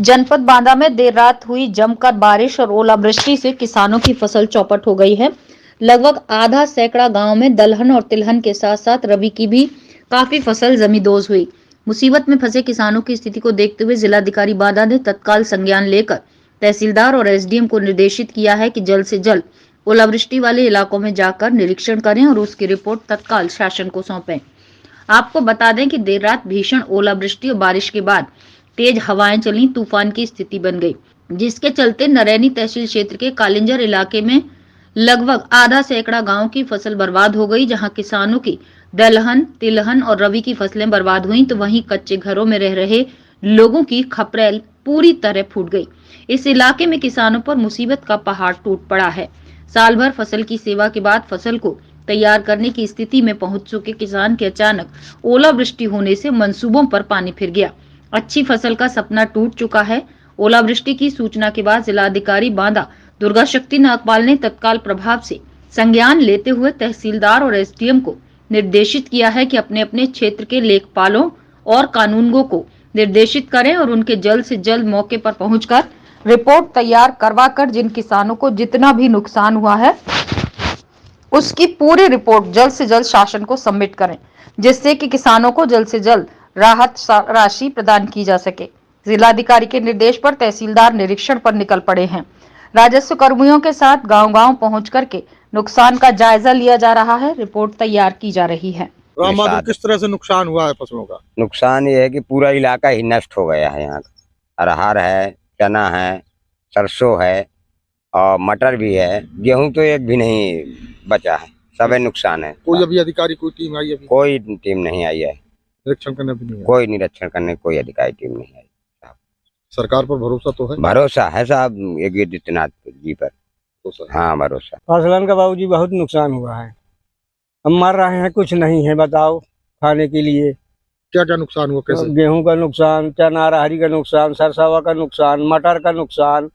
जनपद बांदा में देर रात हुई जमकर बारिश और ओलावृष्टि से किसानों की फसल चौपट हो गई है। लगभग आधा सैकड़ा गांव में दलहन और तिलहन के साथ साथ रबी की भी काफी फसल जमींदोज हुई। मुसीबत में फंसे किसानों की स्थिति को देखते हुए जिलाधिकारी बांदा ने तत्काल संज्ञान लेकर तहसीलदार और एसडीएम को निर्देशित किया है कि जल्द से जल्द ओलावृष्टि वाले इलाकों में जाकर निरीक्षण करें और उसकी रिपोर्ट तत्काल शासन को सौंपें। आपको बता दें कि देर रात भीषण ओलावृष्टि और बारिश के बाद तेज हवाएं चली, तूफान की स्थिति बन गई, जिसके चलते नरैनी तहसील क्षेत्र के कालिंजर इलाके में लगभग आधा सैकड़ा गांव की फसल बर्बाद हो गई। जहां किसानों की दलहन, तिलहन और रबी की फसलें बर्बाद हुई, तो वहीं कच्चे घरों में रह रहे लोगों की खपरेल पूरी तरह फूट गई। इस इलाके में किसानों पर मुसीबत का पहाड़ टूट पड़ा है। साल भर फसल की सेवा के बाद फसल को तैयार करने की स्थिति में पहुंच चुके किसान के अचानक ओलावृष्टि होने से मंसूबों पर पानी फिर गया। अच्छी फसल का सपना टूट चुका है। ओलावृष्टि की सूचना के बाद जिलाधिकारी बांदा दुर्गा शक्ति नागपाल ने तत्काल प्रभाव से संज्ञान लेते हुए तहसीलदार और एसडीएम को निर्देशित किया है कि अपने अपने क्षेत्र के लेखपालों और कानूनगों को निर्देशित करें और उनके जल्द से जल्द मौके पर पहुंचकर रिपोर्ट तैयार करवाकर जिन किसानों को जितना भी नुकसान हुआ है उसकी पूरी रिपोर्ट जल्द से जल्द शासन को सबमिट करें, जिससे कि किसानों को जल्द से जल्द राहत राशि प्रदान की जा सके। जिलाधिकारी के निर्देश पर तहसीलदार निरीक्षण पर निकल पड़े हैं। राजस्व कर्मियों के साथ गांव-गांव पहुंच करके नुकसान का जायजा लिया जा रहा है, रिपोर्ट तैयार की जा रही है। किस तरह से नुकसान हुआ है फसलों का? नुकसान ये है कि पूरा इलाका ही नष्ट हो गया है। यहाँ अरहर है, चना है, सरसों है और मटर भी है। गेहूं तो एक भी नहीं बचा है, सब नुकसान है। कोई अभी अधिकारी, कोई टीम आई? अभी कोई टीम नहीं आई है निरीक्षण करने भी नहीं? कोई निरीक्षण करने कोई अधिकारी टीम नहीं आई। सरकार पर भरोसा तो है? भरोसा है साहब, योगी आदित्यनाथ जी पर तो हाँ भरोसा। फसलन का बाबूजी बहुत नुकसान हुआ है, हम मर रहे हैं, कुछ नहीं है। बताओ खाने के लिए क्या क्या नुकसान हुआ? कैसे? गेहूं का नुकसान, चना अरहरी का नुकसान, सरसों का नुकसान, मटर का नुकसान,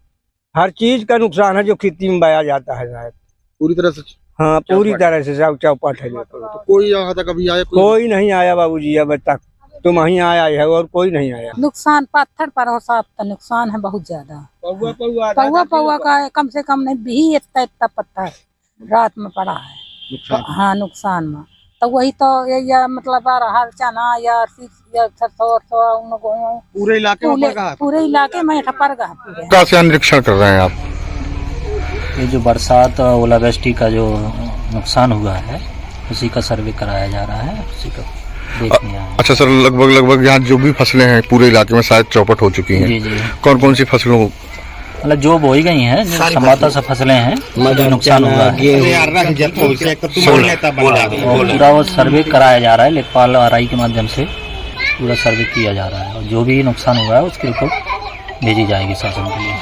हर चीज का नुकसान है जो खेती में बोया जाता है शायद। पूरी तरह से? हाँ पूरी तरह से सब चौपट है। तो कोई यहाँ तक अभी आया? कोई नहीं आया बाबूजी अब तक, तुम वहीं आया है और कोई नहीं आया। नुकसान पत्थर पर हो साहब, तो नुकसान है बहुत ज्यादा। पौवा का कम से कम नहीं भी इतना पत्थर रात में पड़ा है। हाँ नुकसान में तो वही तो या मतलब अरहर, चना या सरसों पूरे इलाके में पूरे इलाके में ठपर गया। पूरे निरीक्षण कर रहे हैं आप? ये जो बरसात ओलावृष्टि का जो नुकसान हुआ है उसी का सर्वे कराया जा रहा है, उसी का देखने आए। अच्छा सर, लगभग यहाँ जो भी फसलें हैं पूरे इलाके में शायद चौपट हो चुकी हैं। जी जी। कौन कौन सी फसलों? मतलब जो बोई गई हैं, जो संभवतः सब फसलें हैं, नुकसान हुआ है। पूरा वो सर्वे कराया जा रहा है, लेखपाल आरआई के माध्यम से पूरा सर्वे किया जा रहा है और जो भी नुकसान हुआ है उसकी रिपोर्ट भेजी जाएगी शासन के लिए।